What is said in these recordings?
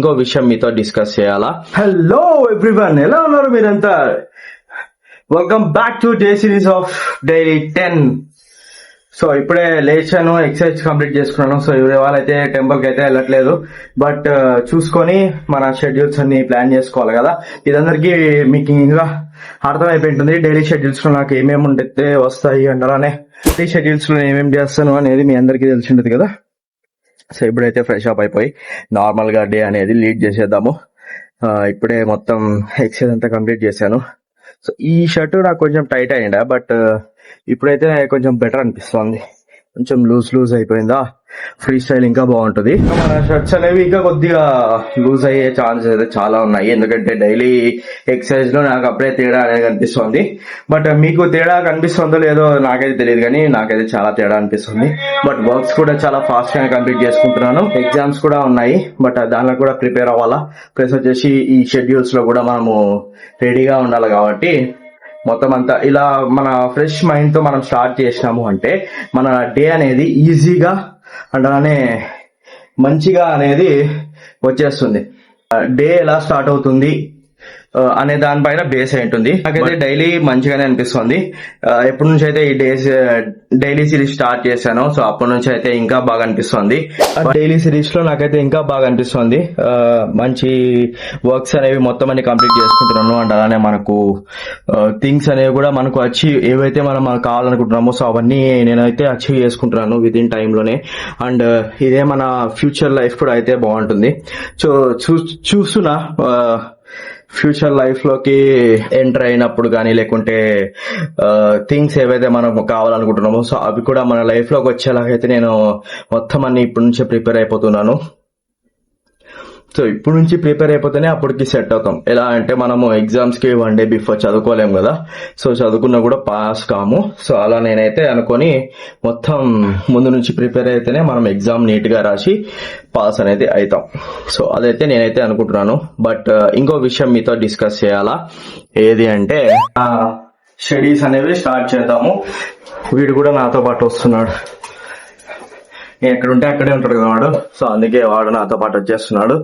ఇంకో విషయం మీతో డిస్కస్ చేయాలా. హలో ఎవ్రీవన్, ఎలా ఉన్నారు మీరంతా? Welcome back to day series of daily 10. So ఇప్పుడే లేచాను, ఎక్సర్సైజ్ కంప్లీట్ చేసుకున్నాను. సో ఇవాళ అయితే టెంపుల్ కి అయితే వెళ్ళట్లేదు, బట్ చూసుకొని మన షెడ్యూల్స్ అన్ని ప్లాన్ చేసుకోవాలి కదా. ఇదందరికీ మీకు ఇంకా అర్థమైపోయి ఉంటుంది. డైలీ షెడ్యూల్స్ లో నాకు ఏమేమి ఉంటే వస్తాయి అంటారానే, డైలీ షెడ్యూల్స్ లో ఏమేమి చేస్తాను అనేది మీ అందరికీ తెలిసి ఉంటుంది కదా. సో ఇప్పుడైతే ఫ్రెష్ అప్ అయిపోయి నార్మల్ గా డే అనేది లీడ్ చేసేద్దాము. ఇప్పుడే మొత్తం ఎక్సర్సైజ్ అంతా కంప్లీట్ చేశాను. సో ఈ షర్ట్ నాకు కొంచెం టైట్ అయ్యిందా, బట్ ఇప్పుడైతే కొంచెం బెటర్ అనిపిస్తుంది. కొంచెం లూజ్ అయిపోయిందా, ఫ్రీ స్టైల్ ఇంకా బాగుంటుంది. మన షర్ట్స్ అనేవి ఇంకా కొద్దిగా లూజ్ అయ్యే ఛాన్సెస్ అయితే చాలా ఉన్నాయి, ఎందుకంటే డైలీ ఎక్సర్సైజ్ లో నాకు అప్పుడే తేడా అనేది కనిపిస్తుంది. బట్ మీకు తేడా కనిపిస్తుందో లేదో నాకైతే తెలియదు, కానీ నాకైతే చాలా తేడా అనిపిస్తుంది. బట్ వర్క్స్ కూడా చాలా ఫాస్ట్ గా కంప్లీట్ చేసుకుంటున్నాను. ఎగ్జామ్స్ కూడా ఉన్నాయి, బట్ దానిలో కూడా ప్రిపేర్ అవ్వాలా. ప్లస్ వచ్చేసి ఈ షెడ్యూల్స్ లో కూడా మనము రెడీగా ఉండాలి. కాబట్టి మొత్తం అంతా ఇలా మన ఫ్రెష్ మైండ్ తో మనం స్టార్ట్ చేసినాము అంటే మన డే అనేది ఈజీగా అండ్ అలానే మంచిగా అనేది వచ్చేస్తుంది. డే ఎలా స్టార్ట్ అవుతుంది అనే దానిపైన బేస్ అయి ఉంటుంది. నాకైతే డైలీ మంచిగానే అనిపిస్తుంది. ఎప్పటి నుంచి అయితే ఈ డైలీ సిరీస్ స్టార్ట్ చేశాను, సో అప్పటి నుంచి అయితే ఇంకా బాగా అనిపిస్తుంది. డైలీ సిరీస్ లో నాకైతే ఇంకా బాగా అనిపిస్తుంది. మంచి వర్క్స్ అనేవి మొత్తం అన్ని కంప్లీట్ చేసుకుంటున్నాను. అండ్ అలానే మనకు థింగ్స్ అనేవి కూడా మనకు ఏవైతే మనం కావాలనుకుంటున్నామో సో అవన్నీ నేనైతే అచీవ్ చేసుకుంటున్నాను విత్ ఇన్ టైమ్ లోనే. అండ్ ఇదే మన ఫ్యూచర్ లైఫ్ కూడా అయితే బాగుంటుంది. సో చూస్తున్నా ఫ్యూచర్ లైఫ్ లోకి ఎంటర్ అయినప్పుడు కానీ, లేకుంటే థింగ్స్ ఏవైతే మనం కావాలనుకుంటున్నామో సో అవి కూడా మన లైఫ్ లోకి వచ్చేలాగైతే నేను మొత్తం అన్ని ఇప్పటి నుంచే ప్రిపేర్ అయిపోతున్నాను. సో ఇప్పుడు నుంచి ప్రిపేర్ అయిపోతేనే అప్పటికి సెట్ అవుతాం. ఎలా అంటే మనము ఎగ్జామ్స్ కి 1 day బిఫోర్ చదువుకోలేము కదా, సో చదువుకున్నా కూడా పాస్ కాము. సో అలా నేనైతే అనుకొని మొత్తం ముందు నుంచి ప్రిపేర్ అయితేనే మనం ఎగ్జామ్ నీట్ గా రాసి పాస్ అనేది అవుతాం. సో అదైతే నేనైతే అనుకుంటున్నాను. బట్ ఇంకో విషయం మీతో డిస్కస్ చేయాలా, ఏది అంటే స్టడీస్ అనేవి స్టార్ట్ చేద్దాము. వీడు కూడా నాతో పాటు వస్తున్నాడు. ఎక్కడుంటే అక్కడే ఉంటాడు కదా వాడు, సో అందుకే వాడు నాతో పాటు వచ్చేస్తున్నాడు.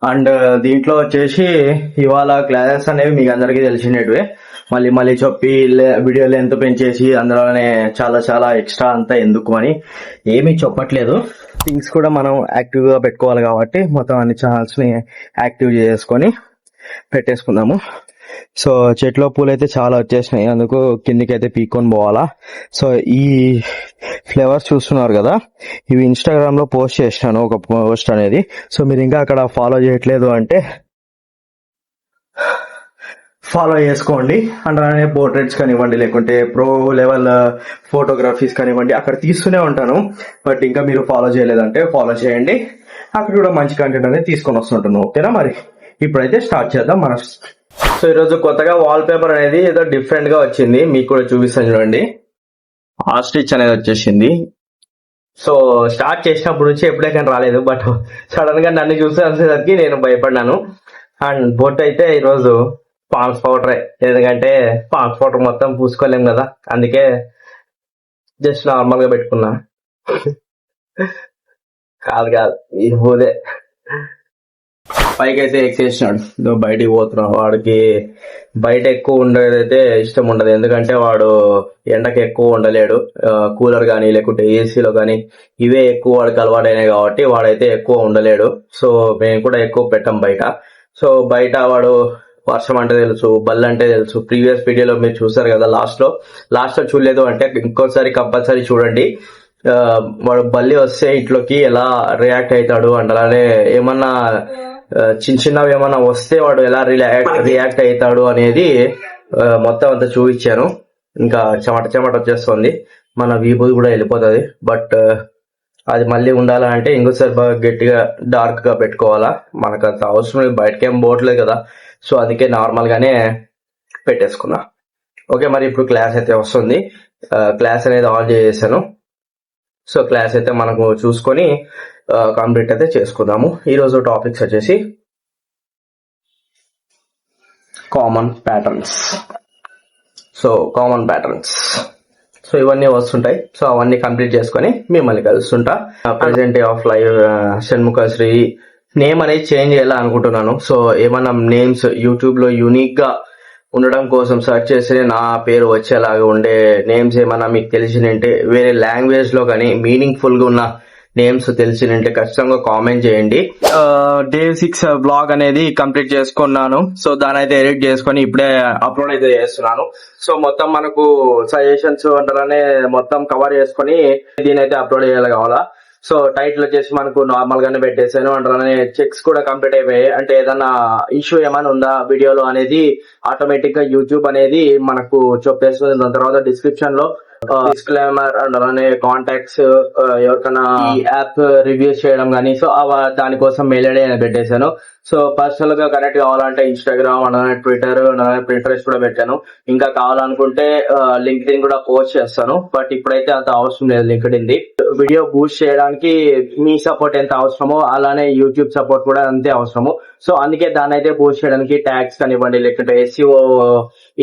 అండ్ దీంట్లో వచ్చేసి ఇవాళ క్లాసెస్ అనేవి మీకు అందరికీ తెలిసినట్టువే. మళ్ళీ చెప్పి వీడియో లెంత్ పెంచేసి అందులోనే చాలా ఎక్స్ట్రా అంతా ఎందుకు అని ఏమీ చెప్పట్లేదు. థింగ్స్ కూడా మనం యాక్టివ్ గా పెట్టుకోవాలి కాబట్టి మొత్తం అన్ని ఛానల్స్ ని యాక్టివ్ చేసుకొని పెట్టేసుకుందాము. సో చెట్లో పూలు అయితే చాలా వచ్చేసినాయి, అందుకు కిందికి అయితే పీక్కొని పోవాలా. సో ఈ ఫ్లేవర్స్ చూస్తున్నారు కదా, ఇవి ఇన్స్టాగ్రామ్ లో పోస్ట్ చేసినాను ఒక పోస్ట్ అనేది. సో మీరు ఇంకా అక్కడ ఫాలో చేయట్లేదు అంటే ఫాలో చేసుకోండి. అండ్ అలానే పోర్ట్రేట్స్ కానివ్వండి, లేకుంటే ప్రో లెవెల్ ఫోటోగ్రఫీస్ కానివ్వండి, అక్కడ తీస్తూనే ఉంటాను. బట్ ఇంకా మీరు ఫాలో చేయలేదంటే ఫాలో చేయండి, అక్కడ కూడా మంచి కంటెంట్ అనేది తీసుకొని వస్తుంటాను. ఓకేనా, మరి ఇప్పుడైతే స్టార్ట్ చేద్దాం మన. సో ఈరోజు కొత్తగా వాల్ పేపర్ అనేది ఏదో డిఫరెంట్ గా వచ్చింది, మీకు కూడా చూపిస్తాను చూడండి. ఆస్ట్రిచ్ అనేది వచ్చేసింది. సో స్టార్ట్ చేసినప్పుడు నుంచి ఎప్పుడే కానీ రాలేదు, బట్ సడన్ గా నన్ను చూసేసరికి నేను భయపడ్డాను. అండ్ బొట్టు అయితే ఈరోజు పాన్స్ పౌడరే, ఎందుకంటే పాన్స్ పౌడర్ మొత్తం పూసుకోలేం కదా, అందుకే జస్ట్ నార్మల్ గా పెట్టుకున్నా. కాదు ఈ పూదే. పైకి అయితే ఎక్కేసినాడు, బయటికి పోతున్నాడు. వాడికి బయట ఎక్కువ ఉండేదైతే ఇష్టం ఉండదు, ఎందుకంటే వాడు ఎండకి ఎక్కువ ఉండలేడు. కూలర్ కానీ లేకుంటే ఏసీలో కానీ ఇవే ఎక్కువ వాడికి అలవాటైనాయి కాబట్టి వాడైతే ఎక్కువ ఉండలేడు. సో మేము కూడా ఎక్కువ పెట్టాం బయట. సో బయట వాడు వర్షం అంటే తెలుసు, బల్లి అంటే తెలుసు. ప్రీవియస్ వీడియోలో మీరు చూసారు కదా, లాస్ట్ లో చూడలేదు అంటే ఇంకోసారి కంపల్సరీ చూడండి. వాడు బల్లి వస్తే ఇంట్లోకి ఎలా రియాక్ట్ అవుతాడు, అండ్ అలానే ఏమన్నా చిన్నవి ఏమన్నా వస్తే వాడు ఎలా రియాక్ట్ అవుతాడు అనేది మొత్తం అంతా చూపించాను. ఇంకా చెమట వచ్చేస్తుంది, మన వీపు కూడా వెళ్ళిపోతుంది. బట్ అది మళ్ళీ ఉండాలంటే ఇంకోసారి బాగా గట్టిగా డార్క్ గా పెట్టుకోవాలా. మనకు అంత అవసరం బయటకేం పోవట్లేదు కదా, సో అందుకే నార్మల్ గానే పెట్టేసుకున్నా. ఓకే, మరి ఇప్పుడు క్లాస్ అయితే వస్తుంది. క్లాస్ అనేది ఆన్ చేసేసాను. సో క్లాస్ అయితే మనకు చూసుకొని కంప్లీట్ అయితే చేసుకుందాము. ఈరోజు టాపిక్స్ వచ్చేసి కామన్ ప్యాటర్న్స్. సో ఇవన్నీ వస్తుంటాయి. సో అవన్నీ కంప్లీట్ చేసుకొని మిమ్మల్ని కలుస్తుంటా. Present day of live Shanmukhasri name అనేది చేంజ్ చేయాలనుకుంటున్నాను. సో ఏమన్నా నేమ్స్ యూట్యూబ్ లో యూనిక్ గా ఉండడం కోసం సెర్చ్ చేస్తే నా పేరు వచ్చేలాగా ఉండే నేమ్స్ ఏమన్నా మీకు తెలిసినంటే, వేరే లాంగ్వేజ్ లో కానీ మీనింగ్ఫుల్ గా ఉన్న నేమ్స్ తెలిసినంటే ఖచ్చితంగా కామెంట్ చేయండి. డే 6 బ్లాగ్ అనేది కంప్లీట్ చేసుకున్నాను. సో దాని అయితే ఎడిట్ చేసుకొని ఇప్పుడే అప్లోడ్ అయితే చేస్తున్నాను. సో మొత్తం మనకు సజెషన్స్ అంటారనే మొత్తం కవర్ చేసుకొని దీని అయితే అప్లోడ్ చేయాలి కావాలా. సో టైటిల్ వచ్చేసి మనకు నార్మల్ గానే పెట్టేసాను. అంటారనే చెక్స్ కూడా కంప్లీట్ అయిపోయాయి. అంటే ఏదన్నా ఇష్యూ ఏమైనా ఉందా వీడియోలో అనేది ఆటోమేటిక్ గా యూట్యూబ్ అనేది మనకు చెప్పేస్తుంది. దాని తర్వాత డిస్క్రిప్షన్ లో డిస్క్లైమర్ అండ్ అలానే కాంటాక్ట్స్ ఎవరికైనా ఈ యాప్ రివ్యూస్ చేయడం కానీ, సో దానికోసం మెయిల్ ఐడి అని పెట్టేశాను. సో పర్సనల్ గా కనెక్ట్ కావాలంటే ఇన్స్టాగ్రామ్ అలానే ట్విట్టర్ పింట్రెస్ట్ కూడా పెట్టాను. ఇంకా కావాలనుకుంటే లింక్డ్ ఇన్ కూడా పోస్ట్ చేస్తాను. బట్ ఇప్పుడైతే అంత అవసరం లేదు linked in the. Video Boost చేయడానికి మీ సపోర్ట్ ఎంత అవసరమో అలానే యూట్యూబ్ సపోర్ట్ కూడా అంతే అవసరము. సో అందుకే దాన్ని అయితే బూస్ట్ చేయడానికి ట్యాగ్స్ కానివ్వండి, లేకుంటే SEO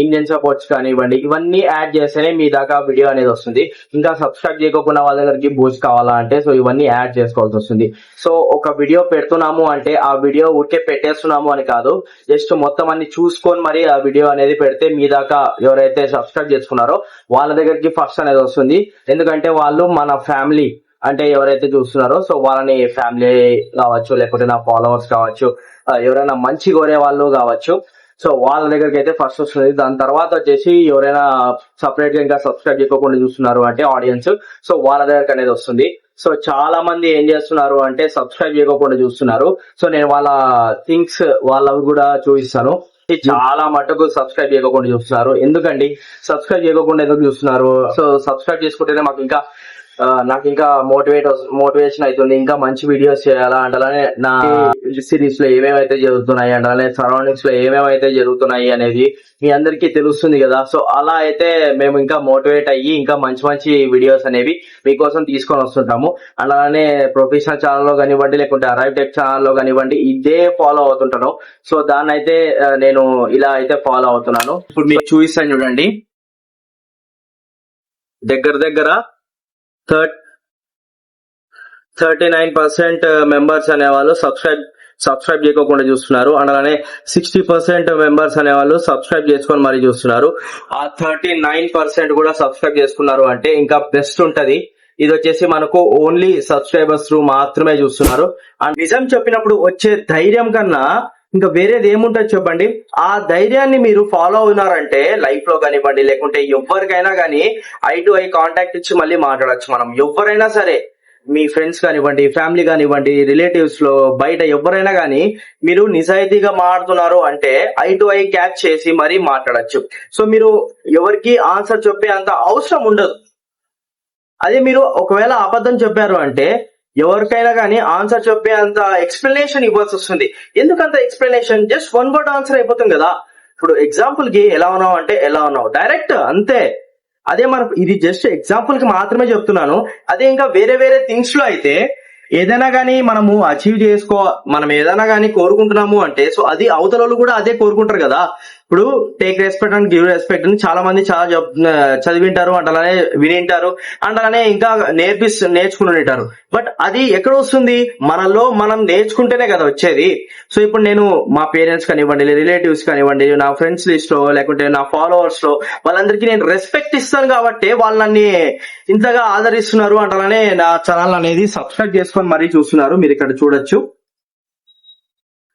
ఇండియన్ సపోర్ట్స్ కానివ్వండి, ఇవన్నీ యాడ్ చేస్తేనే మీ దాకా వీడియో అనేది వస్తుంది. ఇంకా సబ్స్క్రైబ్ చేయకుండా వాళ్ళ దగ్గరికి బూస్ట్ కావాలా అంటే సో ఇవన్నీ యాడ్ చేసుకోవాల్సి వస్తుంది. సో ఒక వీడియో పెడుతున్నాము అంటే ఆ వీడియో ఊరికే పెట్టేస్తున్నాము అని కాదు, జస్ట్ మొత్తం అన్ని చూసుకొని మరి ఆ వీడియో అనేది పెడితే మీ దాకా ఎవరైతే సబ్స్క్రైబ్ చేసుకున్నారో వాళ్ళ దగ్గరికి ఫస్ట్ అనేది వస్తుంది. ఎందుకంటే వాళ్ళు మన ఫ్యామిలీ, అంటే ఎవరైతే చూస్తున్నారో సో వాళ్ళని ఫ్యామిలీ కావచ్చు, లేకుంటే నా ఫాలోవర్స్ కావచ్చు, ఎవరైనా మంచి కోరే వాళ్ళు కావచ్చు, సో వాళ్ళ దగ్గరికి అయితే ఫస్ట్ వస్తుంది. దాని తర్వాత వచ్చేసి ఎవరైనా సపరేట్ గా ఇంకా సబ్స్క్రైబ్ చేసుకోకుండా చూస్తున్నారు అంటే ఆడియన్స్, సో వాళ్ళ దగ్గరికి అనేది వస్తుంది. సో చాలా మంది ఏం చేస్తున్నారు అంటే సబ్స్క్రైబ్ చేయకుండా చూస్తున్నారు. సో నేను వాళ్ళ థింగ్స్ వాళ్ళవి కూడా చూపిస్తాను. చాలా మటుకు సబ్స్క్రైబ్ చేయకుండా చూస్తున్నారు. ఎందుకండి సబ్స్క్రైబ్ చేయకుండా ఎందుకు చూస్తున్నారు? సో సబ్స్క్రైబ్ చేసుకుంటేనే మాకు ఇంకా నాకు ఇంకా మోటివేషన్ అవుతుంది, ఇంకా మంచి వీడియోస్ చేయాలా అంటే నా సిరీస్ లో ఏమేమైతే జరుగుతున్నాయి అంటే సరౌండింగ్స్ లో ఏమేమైతే జరుగుతున్నాయి అనేది మీ అందరికీ తెలుస్తుంది కదా. సో అలా అయితే మేము ఇంకా మోటివేట్ అయ్యి ఇంకా మంచి మంచి వీడియోస్ అనేవి మీకోసం తీసుకొని వస్తుంటాము. అలానే ప్రొఫెషనల్ ఛానల్ లో కానివ్వండి, లేకుంటే అరైవ్ టెక్ ఛానల్ లో కానివ్వండి, ఇదే ఫాలో అవుతుంటాను. సో దాన్ని అయితే నేను ఇలా అయితే ఫాలో అవుతున్నాను. ఇప్పుడు మీకు చూపిస్తాను చూడండి. దగ్గర 39% మెంబర్స్ అనేవాళ్ళు సబ్స్క్రైబ్ చేయకుండా చూస్తున్నారు. అలానే 60% మెంబర్స్ అనేవాళ్ళు సబ్స్క్రైబ్ చేసుకొని మరి చూస్తున్నారు. ఆ 39% కూడా సబ్స్క్రైబ్ చేసుకున్నారు అంటే ఇంకా బెస్ట్ ఉంటది. ఇది వచ్చేసి మనకు ఓన్లీ సబ్స్క్రైబర్స్ త్రూ మాత్రమే చూస్తున్నారు. అండ్ నిజం చెప్పినప్పుడు వచ్చే ధైర్యం కన్నా ఇంకా వేరేది ఏముంటుంది చెప్పండి. ఆ ధైర్యాన్ని మీరు ఫాలో అవుతున్నారంటే లైఫ్ లో కానివ్వండి, లేకుంటే ఎవరికైనా కానీ ఐ టు ఐ కాంటాక్ట్ ఇచ్చి మళ్ళీ మాట్లాడచ్చు మనం. ఎవరైనా సరే, మీ ఫ్రెండ్స్ కానివ్వండి, ఫ్యామిలీ కానివ్వండి, రిలేటివ్స్ లో బయట ఎవరైనా కానీ మీరు నిజాయితీగా మాట్లాడుతున్నారు అంటే ఐ టు ఐ క్యాచ్ చేసి మరీ మాట్లాడచ్చు. సో మీరు ఎవరికి ఆన్సర్ చెప్పే అంత అవసరం ఉండదు. అదే మీరు ఒకవేళ అబద్ధం చెప్పారు అంటే ఎవరికైనా కానీ ఆన్సర్ చెప్పే అంత ఎక్స్ప్లెనేషన్ ఇవ్వాల్సి వస్తుంది. ఎందుకంత explanation? Just one word answer అయిపోతుంది కదా. ఇప్పుడు ఎగ్జాంపుల్ కి ఎలా ఉన్నావు అంటే ఎలా ఉన్నావు, డైరెక్ట్ అంతే. అదే మనకు ఇది జస్ట్ ఎగ్జాంపుల్ కి మాత్రమే చెప్తున్నాను. అదే ఇంకా వేరే థింగ్స్ లో అయితే ఏదైనా కానీ మనము అచీవ్ మనం ఏదైనా కానీ కోరుకుంటున్నాము అంటే సో అది అవతల వాళ్ళు కూడా అదే కోరుకుంటారు కదా. ఇప్పుడు take respect and give respect అని చాలా మంది చాలా చదివింటారు అండ్ అలానే వినింటారు అండ్ అలానే ఇంకా నేర్చుకుని ఉంటారు. బట్ అది ఎక్కడ వస్తుంది? మనలో మనం నేర్చుకుంటేనే కదా వచ్చేది. సో ఇప్పుడు నేను మా పేరెంట్స్ కానివ్వండి, రిలేటివ్స్ కానివ్వండి, నా ఫ్రెండ్స్ లిస్ట్ లో లేకుంటే నా ఫాలోవర్స్ లో వాళ్ళందరికీ నేను రెస్పెక్ట్ ఇస్తాను కాబట్టి వాళ్ళు నన్ను ఇంతగా ఆదరిస్తున్నారు అండ్ అలానే నా ఛానల్ అనేది సబ్స్క్రైబ్ చేసుకొని మరీ చూస్తున్నారు. మీరు ఇక్కడ చూడొచ్చు.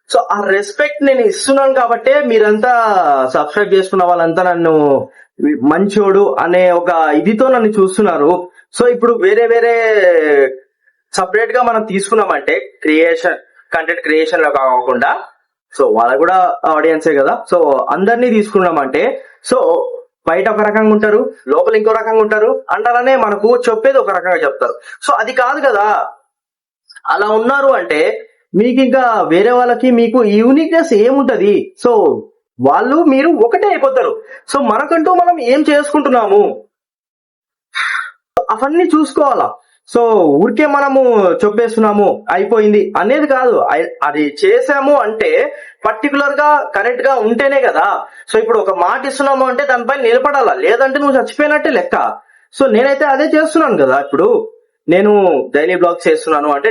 సో ఆ రెస్పెక్ట్ నేను ఇస్తున్నాను కాబట్టే మీరంతా సబ్స్క్రైబ్ చేసుకున్న వాళ్ళంతా నన్ను మంచోడు అనే ఒక ఇదితో నన్ను చూస్తున్నారు. సో ఇప్పుడు వేరే సపరేట్ గా మనం తీసుకున్నామంటే కంటెంట్ క్రియేషన్ లో కాకుండా సో వాళ్ళ కూడా ఆడియన్సే కదా. సో అందరినీ తీసుకున్నామంటే సో బయట ఒక రకంగా ఉంటారు, లోపల ఇంకో రకంగా ఉంటారు అంటారనే మనకు చెప్పేది ఒక రకంగా చెప్తారు. సో అది కాదు కదా. అలా ఉన్నారు అంటే మీకు ఇంకా వేరే వాళ్ళకి మీకు యూనిక్నెస్ ఏముంటది? సో వాళ్ళు మీరు ఒకటే అయిపోతారు. సో మనకంటూ మనం ఏం చేసుకుంటున్నాము అవన్నీ చూసుకోవాలా. సో ఊరికే మనము చెప్పేస్తున్నాము అయిపోయింది అనేది కాదు. అది చేసాము అంటే పర్టికులర్ గా కరెక్ట్ గా ఉంటేనే కదా. సో ఇప్పుడు ఒక మాట ఇస్తున్నాము అంటే దానిపై నిలబడాలా, లేదంటే నువ్వు చచ్చిపోయినట్టే లెక్క. సో నేనైతే అదే చేస్తున్నాను కదా. ఇప్పుడు నేను డైలీ బ్లాగ్స్ చేస్తున్నాను అంటే